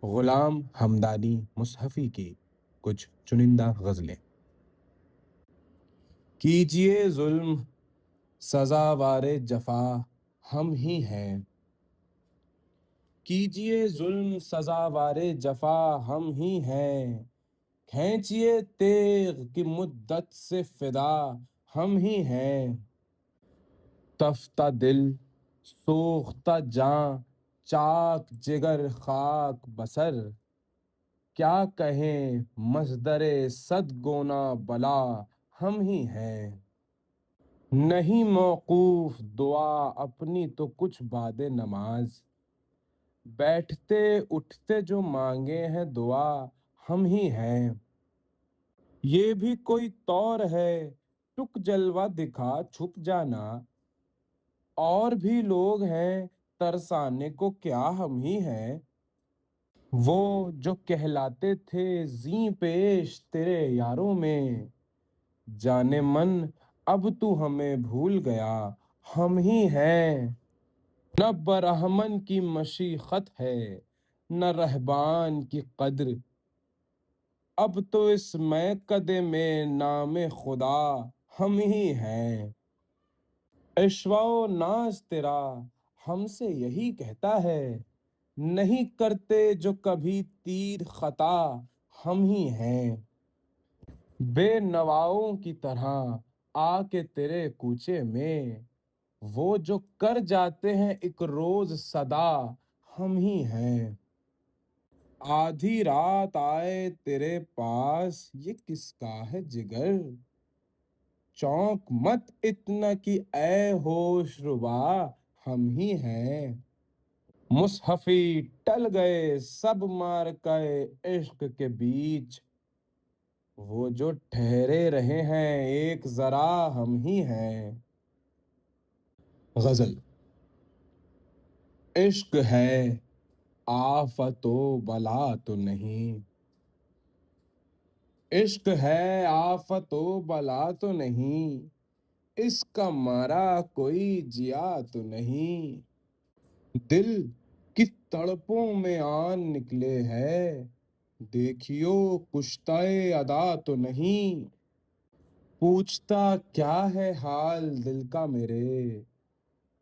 غلام حمدانی مصحفی کی کچھ چنندہ غزلیں۔ کیجئے ظلم سزاوار جفا ہم ہی ہیں، کیجئے ظلم سزاوار جفا ہم ہی ہیں، کھینچیے تیغ کی مدت سے فدا ہم ہی ہیں۔ تفتہ دل سوختہ جاں چاک جگر خاک بسر، کیا کہیں مصدر صد گونا بلا ہم ہی ہیں۔ نہیں موقوف دعا اپنی تو کچھ بعد نماز، بیٹھتے اٹھتے جو مانگے ہیں دعا ہم ہی ہیں۔ یہ بھی کوئی طور ہے ٹک جلوہ دکھا چھپ جانا، اور بھی لوگ ہیں ترسانے کو کیا ہم ہی ہیں۔ وہ جو کہلاتے تھے زیں پیش تیرے یاروں میں، جانے من اب تو ہمیں بھول گیا ہم ہی ہیں۔ نہ برہمن کی مشیخت ہے نہ رہبان کی قدر، اب تو اس میکدے میں نام خدا ہم ہی ہیں۔ عشوہ و ناز تیرا ہم سے یہی کہتا ہے، نہیں کرتے جو کبھی تیر خطا ہم ہی ہیں۔ بے نواؤں کی طرح آ کے تیرے کوچے میں، وہ جو کر جاتے ہیں ایک روز صدا ہم ہی ہیں۔ آدھی رات آئے تیرے پاس یہ کس کا ہے جگر، چونک مت اتنا کہ اے ہوش ربا ہم ہی ہیں۔ مصحفی ٹل گئے سب مارکے عشق کے بیچ، وہ جو ٹھہرے رہے ہیں ایک ذرا ہم ہی ہیں۔ غزل۔ عشق ہے آفت و بلا تو نہیں، عشق ہے آفت و بلا تو نہیں، اس کا مارا کوئی جیا تو نہیں۔ دل کی تڑپوں میں آن نکلے ہے، دیکھیو کشتہ ادا تو نہیں۔ پوچھتا کیا ہے حال دل کا میرے،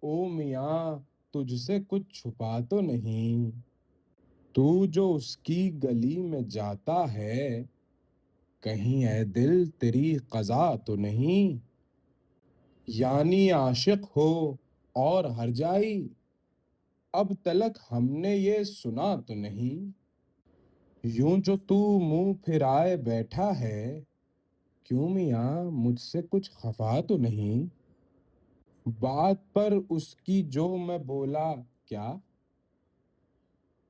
او میاں تجھ سے کچھ چھپا تو نہیں۔ تو جو اس کی گلی میں جاتا ہے، کہیں اے دل تیری قضا تو نہیں۔ یعنی عاشق ہو اور ہر جائی، اب تلک ہم نے یہ سنا تو نہیں۔ یوں جو تو منہ پھرائے بیٹھا ہے، کیوں میاں مجھ سے کچھ خفا تو نہیں۔ بات پر اس کی جو میں بولا کیا،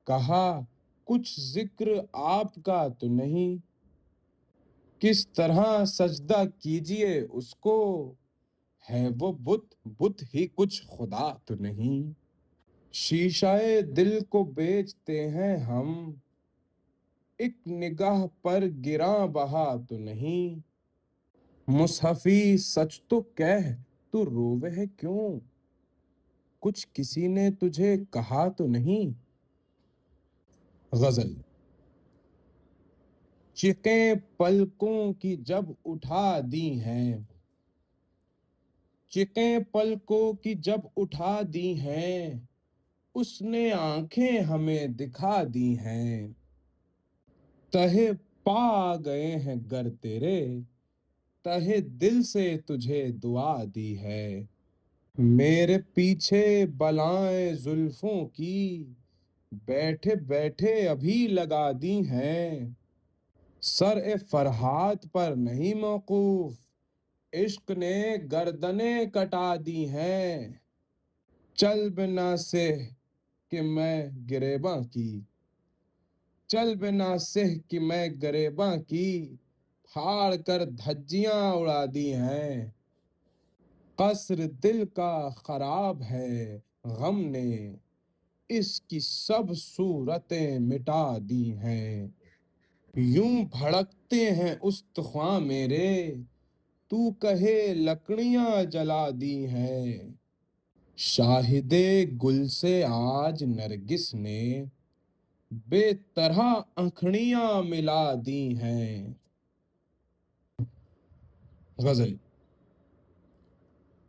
کہا کچھ ذکر آپ کا تو نہیں۔ کس طرح سجدہ کیجئے اس کو، ہے وہ بت بت ہی کچھ خدا تو نہیں۔ شیشہ دل کو بیچتے ہیں ہم، ایک نگاہ پر گراں بہا تو نہیں۔ مصحفی سچ تو کہہ تو رووے ہے کیوں، کچھ کسی نے تجھے کہا تو نہیں۔ غزل۔ چیخیں پلکوں کی جب اٹھا دی ہیں، چیخیں پلکوں کی جب اٹھا دی ہیں، اس نے آنکھیں ہمیں دکھا دی ہیں۔ تہے پا گئے ہیں گر تیرے، تہے دل سے تجھے دعا دی ہے۔ میرے پیچھے بلائیں زلفوں کی، بیٹھے بیٹھے ابھی لگا دی ہیں۔ سر فرحات پر نہیں موقوف، عشق نے گردنیں کٹا دی ہیں۔ چل بنا سہ کہ میں گریباں کی، چل بنا سہ کہ میں گریباں کی، پھاڑ کر دھجیاں اڑا دی ہیں۔ قصر دل کا خراب ہے غم نے، اس کی سب صورتیں مٹا دی ہیں۔ یوں بھڑکتے ہیں استخواں میرے، تو کہے لکڑیاں جلا دی ہیں۔ شاہد گل سے آج نرگس نے، بے طرح آنکھڑیاں ملا دی ہیں. غزل.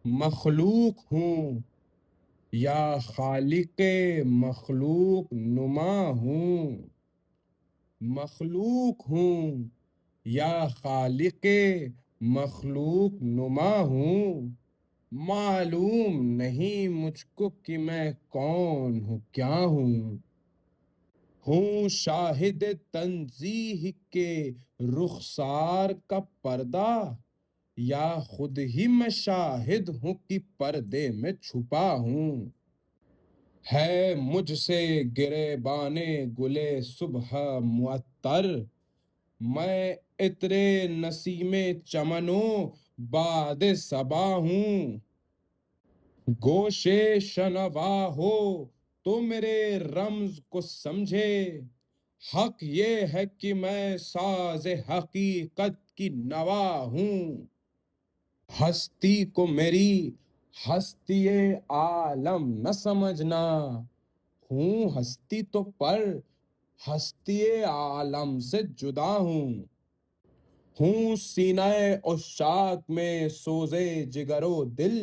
مخلوق ہوں یا خالق مخلوق نما ہوں. مخلوق ہوں یا خالق مخلوق نما ہوں. معلوم نہیں مجھ کو کہ میں کون ہوں کیا ہوں. ہوں شاہد تنزیہ کے رخسار کا پردہ، یا خود ہی میں شاہد ہوں کہ پردے میں چھپا ہوں. ہے مجھ سے گریبان گلے صبح معطر، میں عطر نسیم چمنوں باد صبا ہوں. گوش شنوا ہو تو میرے رمز کو سمجھے، حق یہ ہے کہ میں ساز حقیقت کی نوا ہوں. ہستی کو میری ہستی عالم نہ سمجھنا، ہوں ہستی تو پر ہستی عالم سے جدا ہوں. ہوں سینہ عشاق میں سوزے جگر و دل،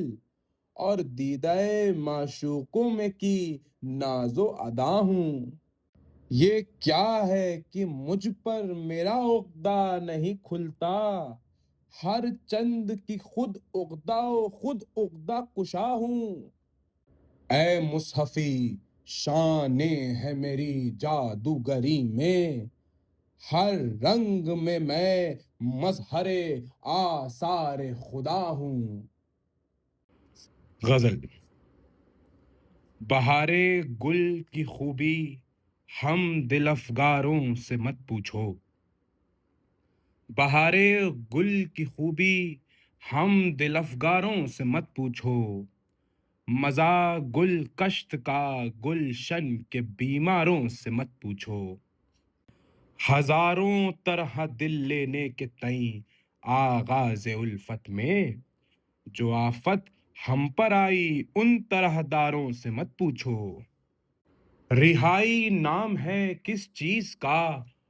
اور دیدہ معشوقوں میں کی ناز و ادا ہوں. یہ کیا ہے کہ مجھ پر میرا عقدہ نہیں کھلتا، ہر چند کی خود عقدہ و خود عقدہ کشا ہوں. اے مصحفی شان ہے میری جادوگری میں، ہر رنگ میں مظہر آثار خدا ہوں. غزل. بہار گل کی خوبی ہم دل افگاروں سے مت پوچھو. بہار گل کی خوبی ہم دل افگاروں سے مت پوچھو. مزہ گل کشت کا گلشن کے بیماروں سے مت پوچھو. ہزاروں طرح دل لینے کے تئیں آغاز الفت میں، جو آفت ہم پر آئی ان طرح داروں سے مت پوچھو. رہائی نام ہے کس چیز کا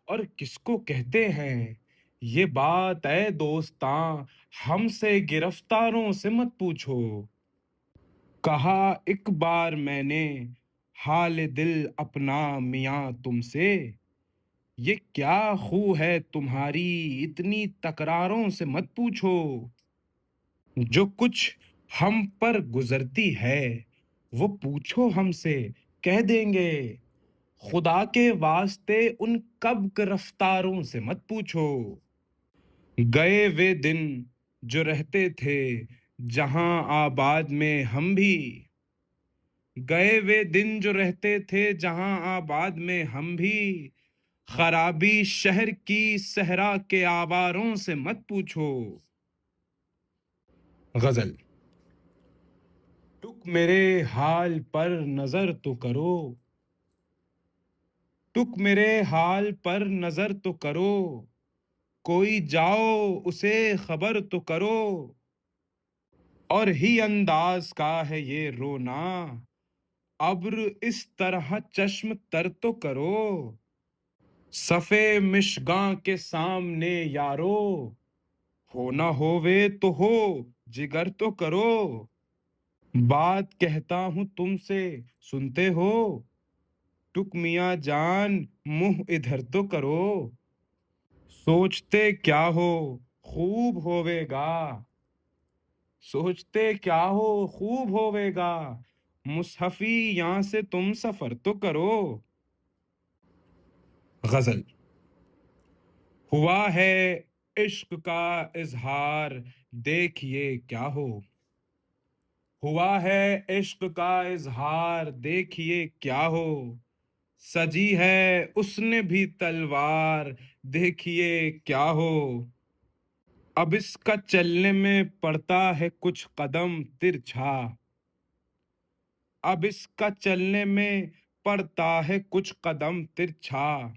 اور کس کو کہتے ہیں، یہ بات اے دوستاں ہم سے گرفتاروں سے مت پوچھو. کہا ایک بار میں نے حال دل اپنا میاں تم سے، یہ کیا خو ہے تمہاری اتنی تکراروں سے مت پوچھو. جو کچھ ہم پر گزرتی ہے وہ پوچھو ہم سے کہہ دیں گے، خدا کے واسطے ان کب رفتاروں سے مت پوچھو. گئے وہ دن جو رہتے تھے جہاں آباد میں ہم بھی، گئے وہ دن جو رہتے تھے جہاں آباد میں ہم بھی، خرابی شہر کی صحرا کے آواروں سے مت پوچھو. غزل. تک میرے حال پر نظر تو کرو، تک میرے حال پر نظر تو کرو، کوئی جاؤ اسے خبر تو کرو. اور ہی انداز کا ہے یہ رونا، ابر اس طرح چشم تر تو کرو. صفے مشگاں کے سامنے یارو، ہونا ہووے تو ہو جگر تو کرو. بات کہتا ہوں تم سے سنتے ہو، ٹک میاں جان منہ ادھر تو کرو. سوچتے کیا ہو خوب ہووے گا، سوچتے کیا ہو خوب ہووے گا، مصحفی یہاں سے تم سفر تو کرو. غزل. ہوا ہے عشق کا اظہار دیکھیے کیا ہو، ہوا ہے عشق کا اظہار دیکھیے کیا ہو. سجی ہے اس نے بھی تلوار دیکھیے کیا ہو. اب اس کا چلنے میں پڑتا ہے کچھ قدم ترچھا، اب اس کا چلنے میں پڑتا ہے کچھ قدم ترچھا.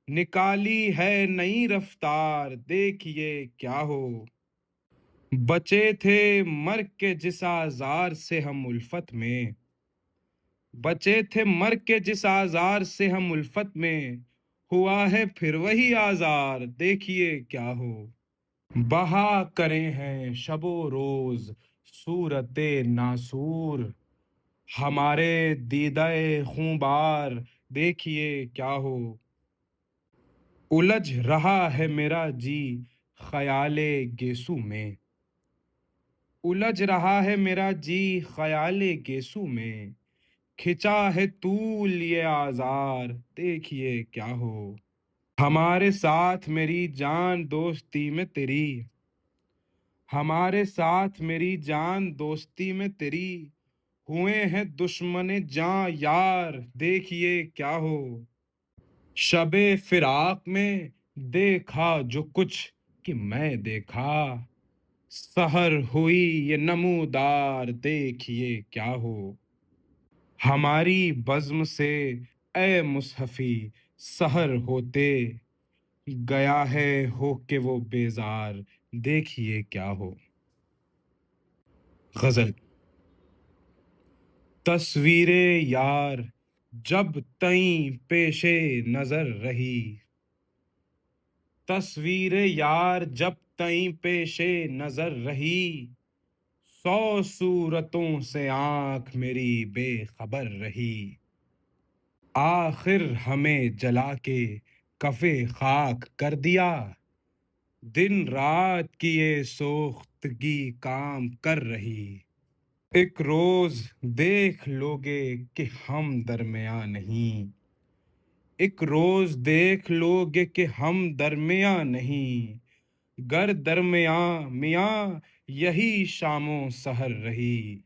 نکالی ہے نئی رفتار دیکھیے کیا ہو. بچے تھے مر کے جس آزار سے ہم الفت میں، بچے تھے مر کے جس آزار سے ہم الفت میں، ہوا ہے پھر وہی آزار دیکھیے کیا ہو۔ بہا کرے ہیں شب و روز صورت ناسور، ہمارے دیدہ خونبار دیکھیے کیا ہو۔ الجھ رہا ہے میرا جی خیال گیسو میں، الجھ رہا ہے میرا جی خیال گیسو میں، کھچا ہے طول یہ آزار دیکھیے کیا ہو۔ ہمارے ساتھ میری جان دوستی میں تیری، ہمارے ساتھ میری جان دوستی میں تیری، ہوئے ہیں دشمن جاں یار دیکھیے کیا ہو۔ شب فراق میں دیکھا جو کچھ کہ میں دیکھا، سحر ہوئی یہ نمودار دیکھیے کیا ہو۔ ہماری بزم سے اے مصحفی سحر ہوتے، گیا ہے ہو کہ وہ بیزار دیکھیے کیا ہو۔ غزل۔ تصویر یار جب تئیں پیش نظر رہی، تصویر یار جب تئیں پیش نظر رہی، 100 صورتوں سے آنکھ میری بے خبر رہی، آخر ہمیں جلا کے کف خاک کر دیا، دن رات کی یہ سوختگی کام کر رہی، ایک روز دیکھ لوگے کہ ہم درمیاں نہیں، ایک روز دیکھ لوگے کہ ہم درمیاں نہیں، گر درمیاں میاں یہی شام و سحر رہی،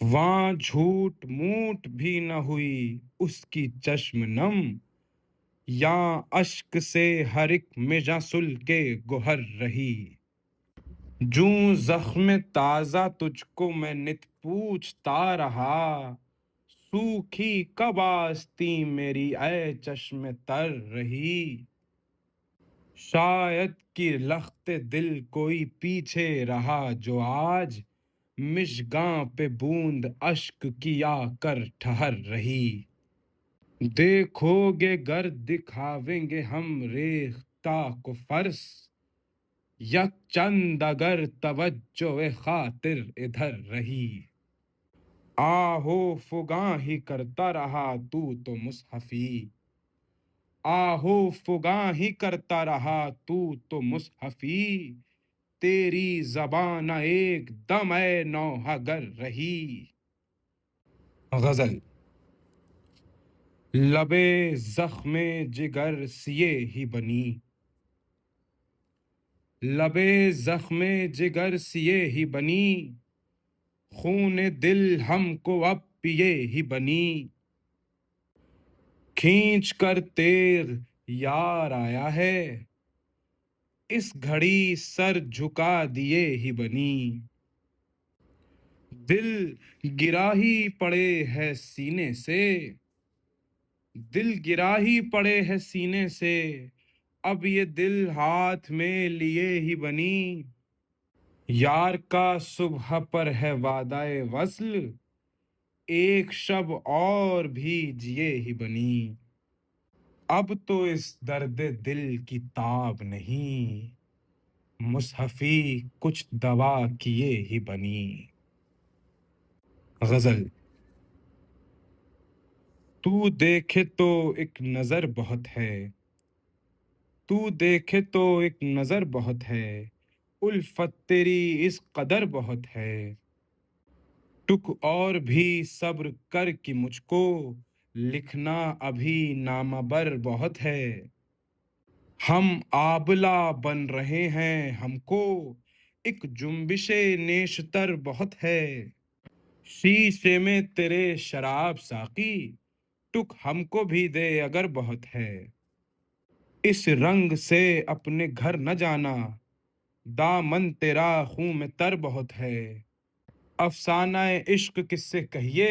وہاں جھوٹ موٹ بھی نہ ہوئی اس کی چشم نم، یہاں اشک سے ہر ایک مجسل کے گوہر رہی، جوں زخم تازہ تجھ کو میں نت پوچھتا رہا، سوکھی کب آستیں میری اے چشم تر رہی، شاید کہ لخت دل کوئی پیچھے رہا جو آج، مژگاں پہ بوند اشک کی آ کر ٹھہر رہی، دیکھو گے گر دکھاویں گے ہم ریختہ کو فرش، یک چند اگر توجہ خاطر ادھر رہی، آہو فگاں ہی کرتا رہا تو مصحفی، آہو فگاں ہی کرتا رہا تو مصحفی، تیری زبان ایک دم اے نوحہ گر رہی۔ غزل۔ لبے زخم جگر سیے ہی بنی، لبے زخم جگر سیے ہی بنی، خون دل ہم کو اب پیے ہی بنی، کھینچ کر تیغ یار آیا ہے، اس گھڑی سر جھکا دیے ہی بنی، دل گرا ہی پڑے ہے سینے سے، دل گرا ہی پڑے ہے سینے سے، اب یہ دل ہاتھ میں لیے ہی بنی، یار کا صبح پر ہے وعدہ وصل، ایک شب اور بھی جیے ہی بنی، اب تو اس درد دل کی تاب نہیں، مصحفی کچھ دوا کیے ہی بنی۔ غزل۔ تو دیکھے تو ایک نظر بہت ہے، تو دیکھے تو ایک نظر بہت ہے، الفت تیری اس قدر بہت ہے، ٹک اور بھی صبر کر کہ مجھ کو لکھنا ابھی نامہ بر بہت ہے، ہم آبلہ بن رہے ہیں ہم کو ایک جنبش نیشتر بہت ہے، شیشے میں تیرے شراب ساقی ٹک ہم کو بھی دے اگر بہت ہے، اس رنگ سے اپنے گھر نہ جانا دامن تیرا خون میں تر بہت ہے، افسانہ عشق کس سے کہیے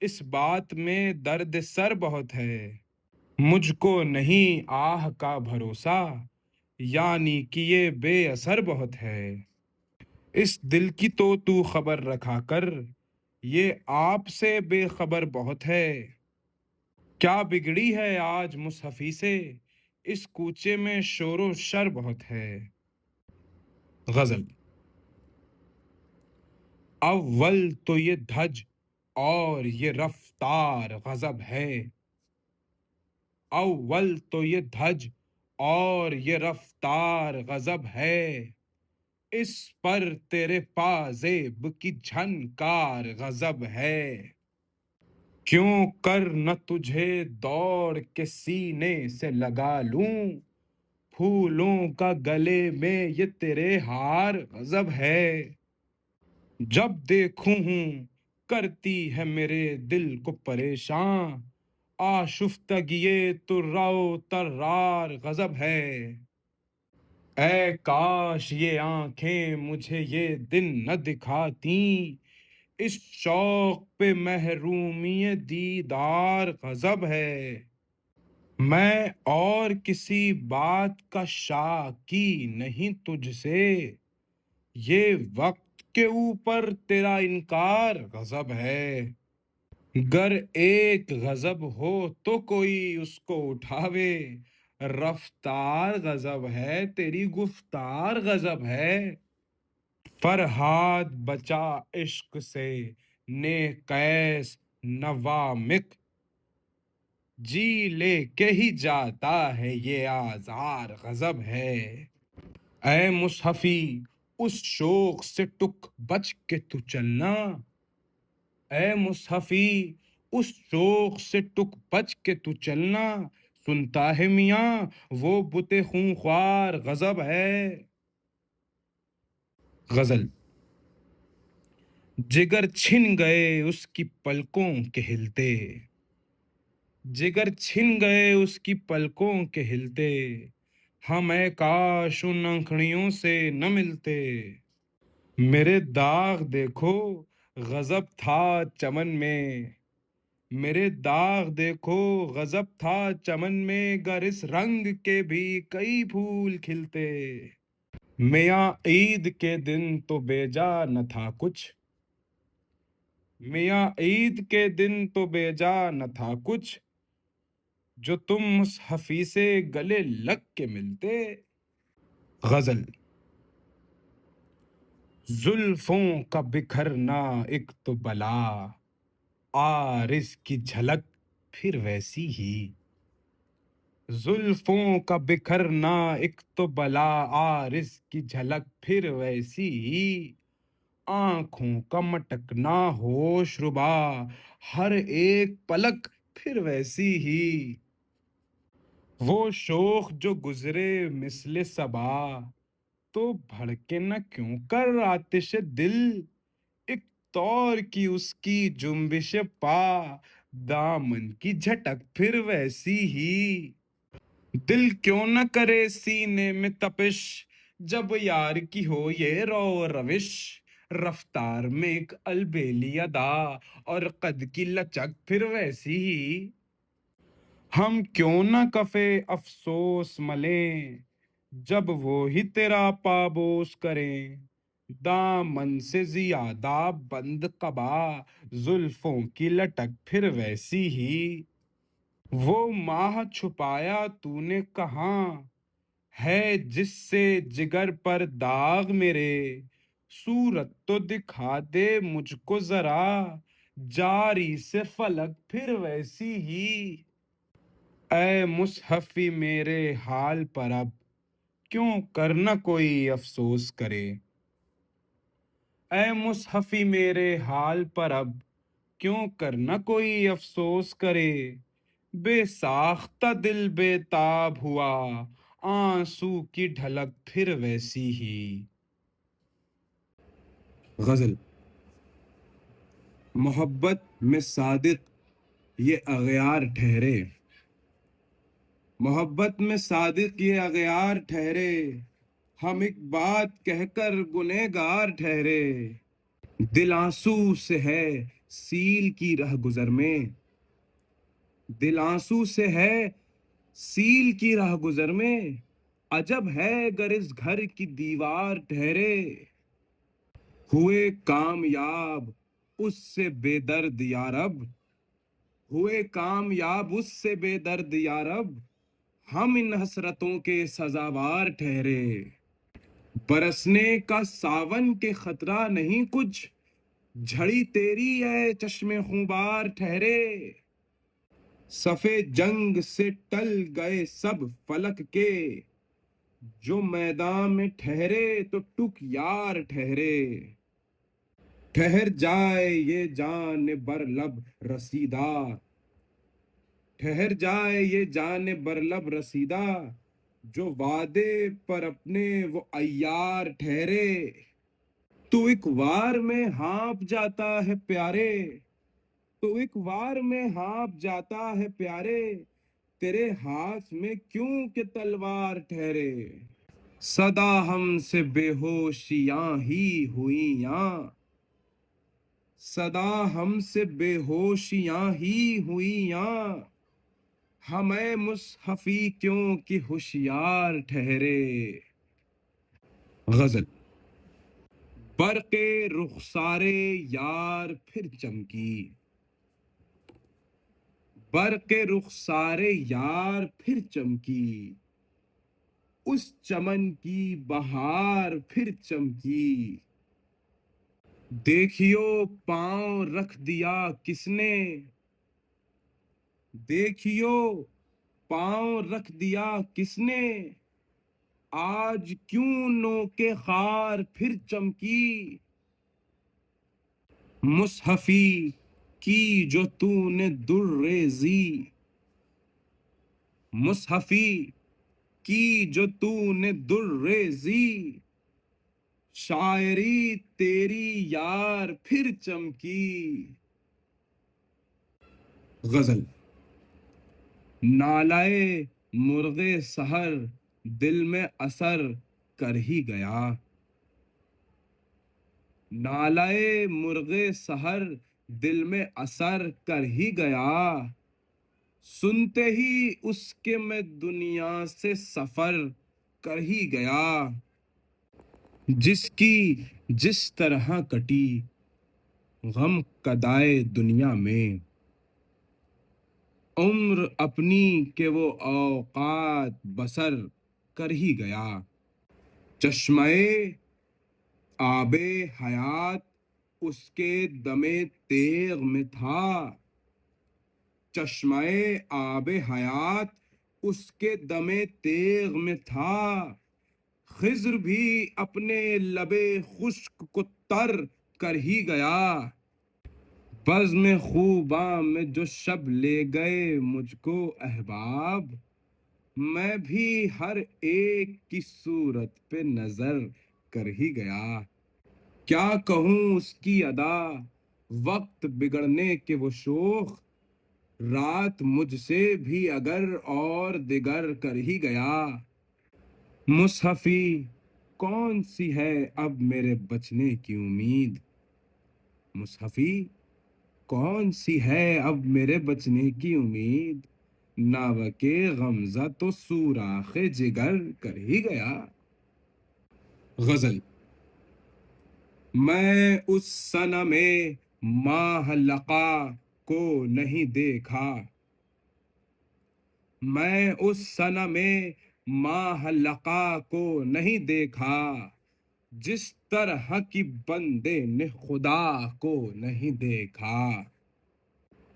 اس بات میں درد سر بہت ہے، مجھ کو نہیں آہ کا بھروسہ یعنی کہ یہ بے اثر بہت ہے، اس دل کی تو خبر رکھا کر یہ آپ سے بے خبر بہت ہے، کیا بگڑی ہے آج مصحفی سے، اس کوچے میں شور و شر بہت ہے۔ غزل۔ اول تو یہ دھج اور یہ رفتار غضب ہے، اول تو یہ دھج اور یہ رفتار غضب ہے، اس پر تیرے پازیب کی جھنکار غضب ہے۔ کیوں کر نہ تجھے دوڑ کے سینے سے لگا لوں، پھولوں کا گلے میں یہ تیرے ہار غضب ہے۔ جب دیکھوں ہوں کرتی ہے میرے دل کو پریشان، آشفتگیِ ترا ترار غضب ہے۔ اے کاش یہ آنکھیں مجھے یہ دن نہ دکھاتیں، اس شوق پہ محرومی دیدار غضب ہے۔ میں اور کسی بات کا شاکی نہیں تجھ سے، یہ وقت کے اوپر تیرا انکار غضب ہے۔ گر ایک غضب ہو تو کوئی اس کو اٹھاوے، رفتار غضب ہے تیری گفتار غضب ہے۔ فرہاد بچا عشق سے نے قیس نوامق، جی لے کے ہی جاتا ہے یہ آزار غضب ہے۔ اے مصحفی اس شوق سے ٹک بچ کے تو چلنا، اے مصحفی اس شوق سے ٹک بچ کے تو چلنا، سنتا ہے میاں وہ بت خونخوار غضب ہے۔ غزل۔ جگر چھن گئے اس کی پلکوں کے ہلتے، جگر چھن گئے اس کی پلکوں کے ہلتے، ہم اے کاش ان انکھڑیوں سے نہ ملتے۔ میرے داغ دیکھو غضب تھا چمن میں، میرے داغ دیکھو غضب تھا چمن میں، گر اس رنگ کے بھی کئی پھول کھلتے۔ میاں عید کے دن تو بے جا نہ تھا کچھ، میاں عید کے دن تو بے جا نہ تھا کچھ، جو تم مصحفی سے گلے لگ کے ملتے۔ غزل۔ زلفوں کا بکھرنا ایک تو بلا، عارض کی جھلک پھر ویسی ہی، زلفوں کا بکھرنا ایک تو بلا، عارض کی جھلک پھر ویسی ہی، آنکھوں کا مٹکنا ہوش ربا، ہر ایک پلک پھر ویسی ہی، وہ شوق جو گزرے مثل صبا، تو بھڑکے نہ کیوں کر آتش دل، ایک طور کی اس کی جنبش پا، دامن کی جھٹک پھر ویسی ہی، دل کیوں نہ کرے سینے میں تپش، جب یار کی ہو یہ رو روش، رفتار میں ایک البیلی ادا، اور قد کی لچک پھر ویسی ہی، ہم کیوں نہ کفے افسوس ملیں، جب وہی تیرا پابوس کریں، دامن سے زیادہ بند قبا، زلفوں کی لٹک پھر ویسی ہی، وہ ماہ چھپایا تو نے کہاں ہے، جس سے جگر پر داغ میرے، صورت تو دکھا دے مجھ کو ذرا، جاری سے فلک پھر ویسی ہی، اے مصحفی میرے حال پر اب کیوں کرنا کوئی افسوس کرے، اے مصحفی میرے حال پر اب کیوں کرنا کوئی افسوس کرے، بے ساختہ دل بے تاب ہوا، آنسو کی ڈھلک پھر ویسی ہی۔ غزل۔ محبت میں صادق یہ اغیار ٹھہرے، محبت میں صادق یہ اغیار ٹھہرے، ہم ایک بات کہہ کر گنہگار ٹھہرے، دل آنسو سے ہے سیل کی رہ گزر میں، دل آنسو سے ہے سیل کی راہ گزر میں، عجب ہے گر اس گھر کی دیوار ٹھہرے، ہوئے کامیاب اس سے بے درد یا رب، ہوئے کامیاب اس سے بے درد یا رب، ہم ان حسرتوں کے سزاوار ٹھہرے۔ برسنے کا ساون کے خطرہ نہیں کچھ، جھڑی تیری ہے چشم خونبار ٹھہرے۔ صفے جنگ سے ٹل گئے سب فلک کے، جو میدان میں ٹھہرے تو ٹک یار ٹھہرے۔ ٹھہر جائے یہ جان برلب رسیدہ، ٹھہر جائے یہ جان برلب رسیدہ، جو وعدے پر اپنے وہ عیار ٹھہرے۔ تو ایک وار میں ہانپ جاتا ہے پیارے، تو ایک وار میں ہانپ جاتا ہے پیارے، تیرے ہاتھ میں کیوں کہ تلوار ٹھہرے۔ صدا ہم سے بے ہوشیاں ہی ہوئیاں، صدا ہم سے بے ہوشیاں ہی ہوئیاں، ہمیں مصحفی کیوں کہ ہوشیار ٹھہرے۔ غزل۔ برق رخسار یار پھر چمکی، برق رخسار یار پھر چمکی، اس چمن کی بہار پھر چمکی۔ دیکھیو پاؤں رکھ دیا کس نے، دیکھیو پاؤں رکھ دیا کس نے، آج کیوں نو کے خار پھر چمکی۔ مصحفی کی جو تو نے درریزی، مصحفی کی جو تو نے درریزی، شاعری تیری یار پھر چمکی۔ غزل۔ نالائے مرغ سحر دل میں اثر کر ہی گیا، نالائے مرغ سحر دل میں اثر کر ہی گیا، سنتے ہی اس کے میں دنیا سے سفر کر ہی گیا۔ جس کی جس طرح کٹی غم کدائے دنیا میں، عمر اپنی کہ وہ اوقات بسر کر ہی گیا۔ چشمہ آب حیات اس کے دم تیغ میں تھا، چشمہ آب حیات اس کے دم تیغ میں تھا، خضر بھی اپنے لب خشک کو تر کر ہی گیا۔ بزم خوباں میں جو شب لے گئے مجھ کو احباب، میں بھی ہر ایک کی صورت پہ نظر کر ہی گیا۔ کیا کہوں اس کی ادا وقت بگڑنے کے وہ شوخ، رات مجھ سے بھی اگر اور دگر کر ہی گیا۔ مصحفی کون سی ہے اب میرے بچنے کی امید، مصحفی کون سی ہے اب میرے بچنے کی امید، ناوک غمزہ تو سوراخ جگر کر ہی گیا۔ غزل۔ میں اس صنم ماہ لقا کو نہیں دیکھا، میں اس صنم ماہ لقا کو نہیں دیکھا، جس طرح کی بندے نے خدا کو نہیں دیکھا۔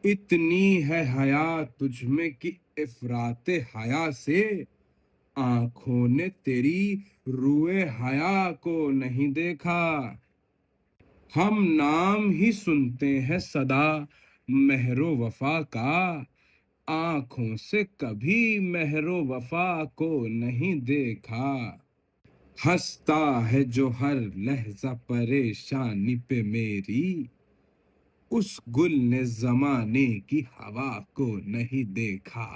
اتنی ہے حیا تجھ میں کہ افراط حیا سے، آنکھوں نے تیری روئے حیا کو نہیں دیکھا۔ ہم نام ہی سنتے ہیں سدا مہر و وفا کا، آنکھوں سے کبھی مہر و وفا کو نہیں دیکھا۔ ہنستا ہے جو ہر لحظہ پریشانی پہ میری، اس گل نے زمانے کی ہوا کو نہیں دیکھا۔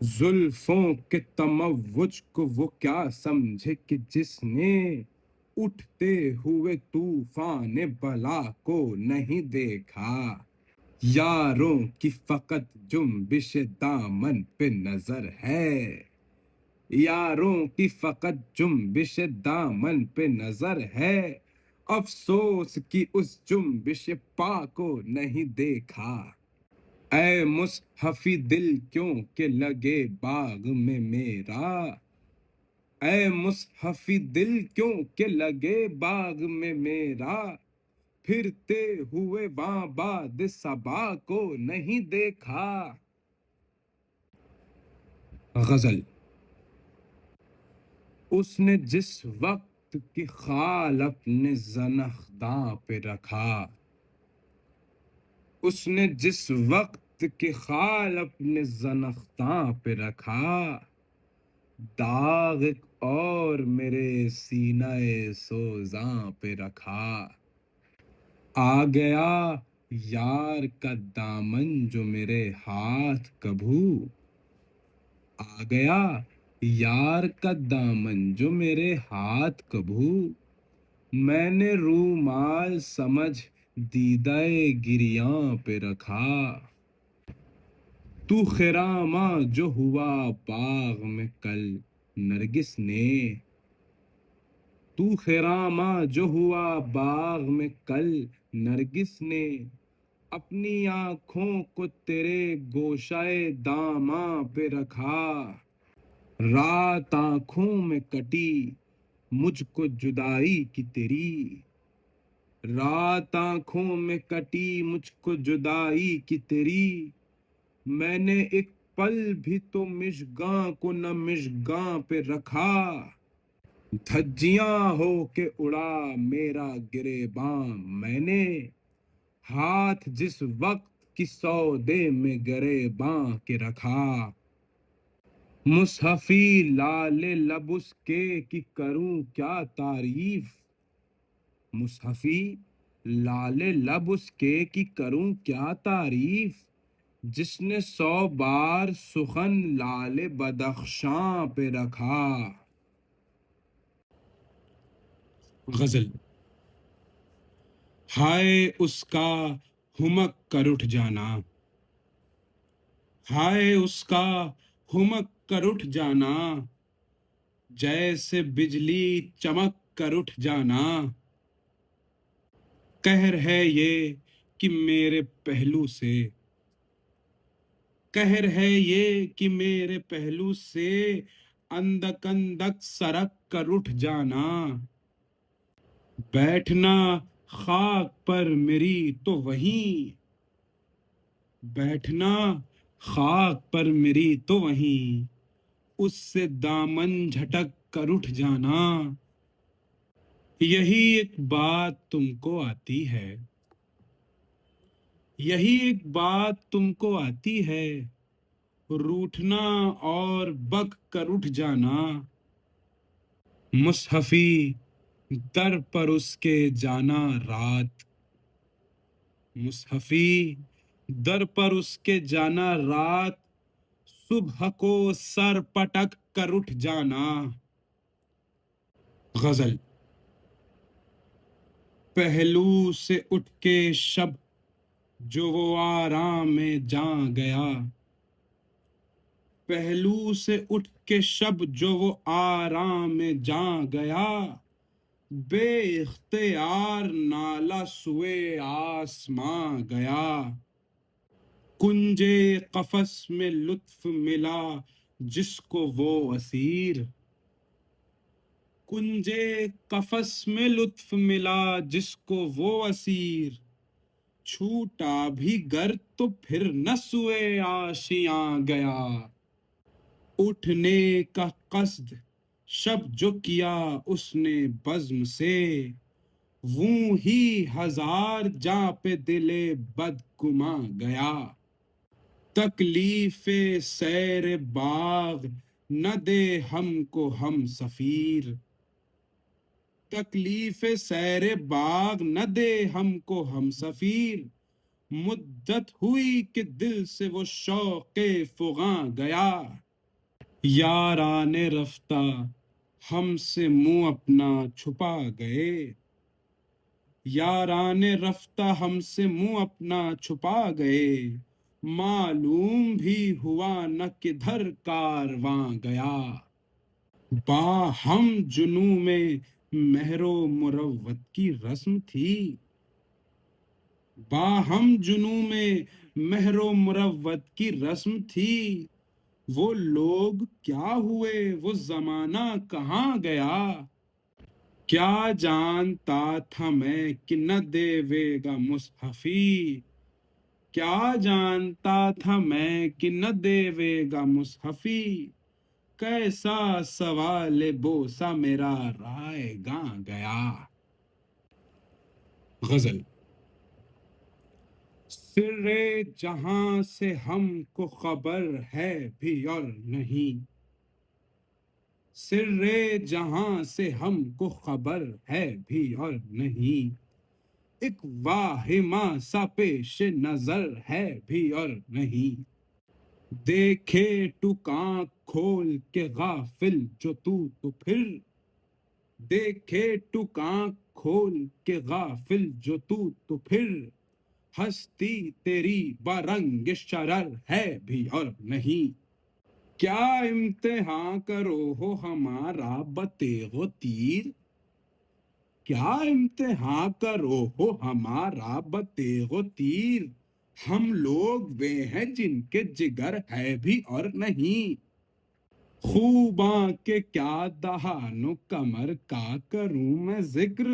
زلفوں کے تموج کو وہ کیا سمجھے کہ جس نے اٹھتے ہوئے طوفان بلا کو نہیں دیکھا۔ یاروں کی فقط جنبش دامن پہ نظر ہے، یاروں کی فقط جنبش دامن پہ نظر ہے، افسوس کی اس جنبش پا کو نہیں دیکھا، اے مصحفی دل کیوں کہ لگے باغ میں میرا، اے مصحفی دل کیوں کہ لگے باغ میں میرا، پھرتے ہوئے وہاں باد صبا کو نہیں دیکھا۔ غزل۔ اس نے جس وقت کی خال اپنے زنخداں پہ رکھا، اس نے جس وقت کی خال اپنے زنخداں پہ رکھا، داغ ایک اور میرے سینہ سوزاں پہ رکھا۔ آ گیا یار کا دامن جو میرے ہاتھ کبھو، آ گیا یار کا دامن جو میرے ہاتھ کبھو، میں نے رومال سمجھ دیدہ گریاں پہ رکھا۔ تو خراما جو ہوا باغ میں کل نرگس نے، تو خراما جو ہوا باغ میں کل نرگس نے، اپنی آنکھوں کو تیرے گوشائے داماں پہ رکھا۔ رات آنکھوں میں کٹی مجھ کو جدائی کی تیری، رات آنکھوں میں کٹی مجھ کو جدائی کی تیری، میں نے ایک پل بھی تو مژگاں کو نہ مژگاں پہ رکھا۔ دھجیاں ہو کے اڑا میرا گریباں میں نے، ہاتھ جس وقت کی سودے میں گریباں کے رکھا۔ مصحفی لال لب اس کے کہ کروں کیا تعریف، مصحفی لال لب اس کے کہ کروں کیا تعریف، جس نے 100 بار سخن لال بدخشاں پہ رکھا۔ غزل۔ ہائے اس کا ہمک کر اٹھ جانا، ہائے اس کا ہمک کر اٹھ جانا، جیسے بجلی چمک کر اٹھ جانا، قہر ہے یہ کہ میرے پہلو سے، قہر ہے یہ کہ میرے پہلو سے اندک اندک سرک کر اٹھ جانا، بیٹھنا خاک پر میری تو وہیں، بیٹھنا خاک پر میری تو وہیں، اس سے دامن جھٹک کر اٹھ جانا، یہی ایک بات تم کو آتی ہے، یہی ایک بات تم کو آتی ہے، روٹھنا اور بک کر اٹھ جانا، مصحفی در پر اس کے جانا رات، مصحفی در پر اس کے جانا رات، صبح کو سر پٹک کر اٹھ جانا۔ غزل۔ پہلو سے اٹھ کے شب جو وہ آرام میں جاں گیا، پہلو سے اٹھ کے شب جو وہ آرام میں جاں گیا، بے اختیار نالا سوئے آسماں گیا، کنجے قفس میں لطف ملا جس کو وہ اسیر، کنجے قفس میں لطف ملا جس کو وہ اسیر، چھوٹا بھی گر تو پھر نہ سوئے آشیاں گیا، اٹھنے کا قصد شب جو کیا اس نے بزم سے، ووں ہی ہزار جاں پہ دل بدگماں گیا، تکلیف سیر باغ نہ دے ہم کو ہم سفیر، تکلیف سیر باغ نہ دے ہم کو ہم سفیر، مدت ہوئی کہ دل سے وہ شوق فغاں گیا، یاران رفتہ ہم سے منہ اپنا چھپا گئے، یاران رفتہ ہم سے منہ اپنا چھپا گئے، معلوم بھی ہوا نہ کدھر کارواں گیا، باہم جنوں میں مہر و مروت کی رسم تھی، باہم جنوں میں مہر و مروت کی رسم تھی، وہ لوگ کیا ہوئے، وہ زمانہ کہاں گیا، کیا جانتا تھا میں کہ نہ دیوے گا مصحفی، کیا جانتا تھا میں کہ نہ دیوے گا مصحفی، کیسا سوال بوسا میرا رائے گاں گیا۔ غزل۔ سر جہاں سے ہم کو خبر ہے بھی اور نہیں، سر جہاں سے ہم کو خبر ہے بھی اور نہیں، ایک واہمہ سا پیش نظر ہے بھی اور نہیں، دیکھے تو آنکھ کھول کے غافل جو تو پھر، دیکھے تو آنکھ کھول کے غافل جو تو پھر، ہستی تیری برنگ شرر ہے بھی اور نہیں، کیا امتحان کرو ہو ہمارا بتیغ و تیر، کیا امتحان کرو ہو ہمارا بتیغ و تیر، ہم لوگ وہ ہیں جن کے جگر ہے بھی اور نہیں، خوباں کے کیا دہان و کمر کا کروں میں ذکر،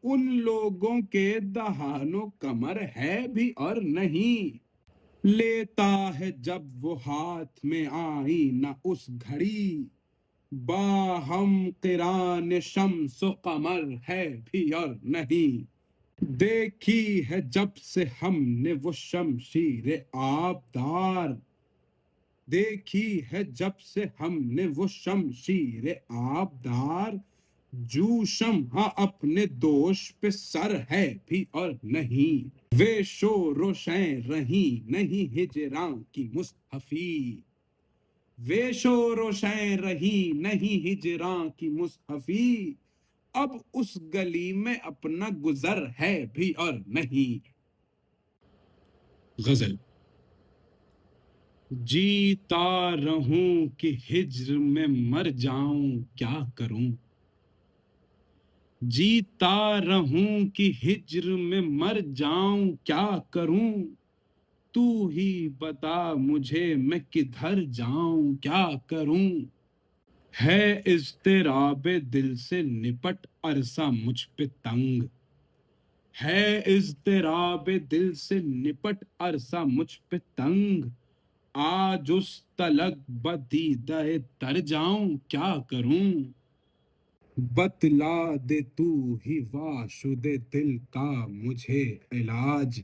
ان لوگوں کے دہان و کمر ہے بھی اور نہیں، لیتا ہے جب وہ ہاتھ میں آئینہ اس گھڑی، باہم قران شمس و قمر ہے بھی اور نہیں، دیکھی ہے جب سے ہم نے وہ شمشیر آبدار، دیکھی ہے جب سے ہم نے وہ شمشیر آبدار، جوشم ہاں اپنے دوش پہ سر ہے بھی اور نہیں، وے شو روشیں رہی نہیں ہجراں کی مصحفی، وے شو روشیں رہی نہیں ہجراں کی مصحفی، اب اس گلی میں اپنا گزر ہے بھی اور نہیں۔ غزل۔ جیتا رہوں کہ ہجر میں مر جاؤں کیا کروں، جیتا رہوں کہ ہجر میں مر جاؤں کیا کروں، تو ہی بتا مجھے میں کدھر جاؤں کیا کروں، ہے اضطراب دل سے نپٹ عرصہ مجھ پہ تنگ، ہے اضطراب دل سے نپٹ عرصہ مجھ پہ تنگ، آج اس تلک بدیدہ تر جاؤں کیا کروں، بتلا دے تو ہی واشد دل کا مجھے علاج،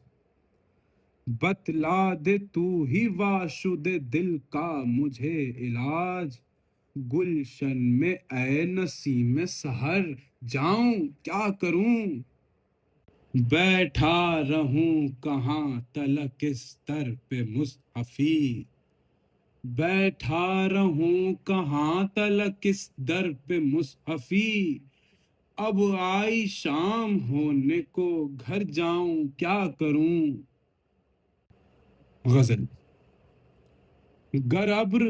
بتلا دے تو ہی واشد دل کا مجھے علاج، گلشن میں اے نسیم سحر جاؤں کیا کروں، بیٹھا رہوں کہاں تلک اس در پہ مصحفی، بیٹھا رہوں کہاں تلک اس در پہ مصحفی، اب آئی شام ہونے کو گھر جاؤں کیا کروں۔ غزل۔ گر ابر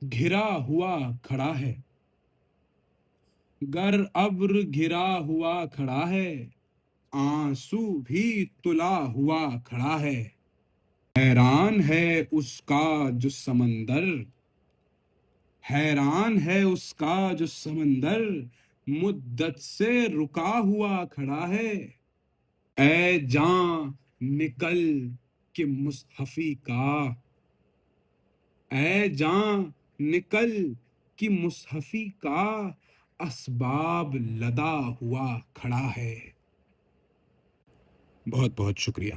گھرا ہوا کھڑا ہے، گر ابر گھرا ہوا کھڑا ہے، آنسو بھی تلا ہوا کھڑا ہے، حیران ہے اس کا جو سمندر، حیران ہے اس کا جو سمندر، مدت سے رکا ہوا کھڑا ہے، اے جاں نکل کہ مصحفی کا، اے جاں نکل کہ مصحفی کا، اسباب لدا ہوا کھڑا ہے۔ بہت بہت شکریہ۔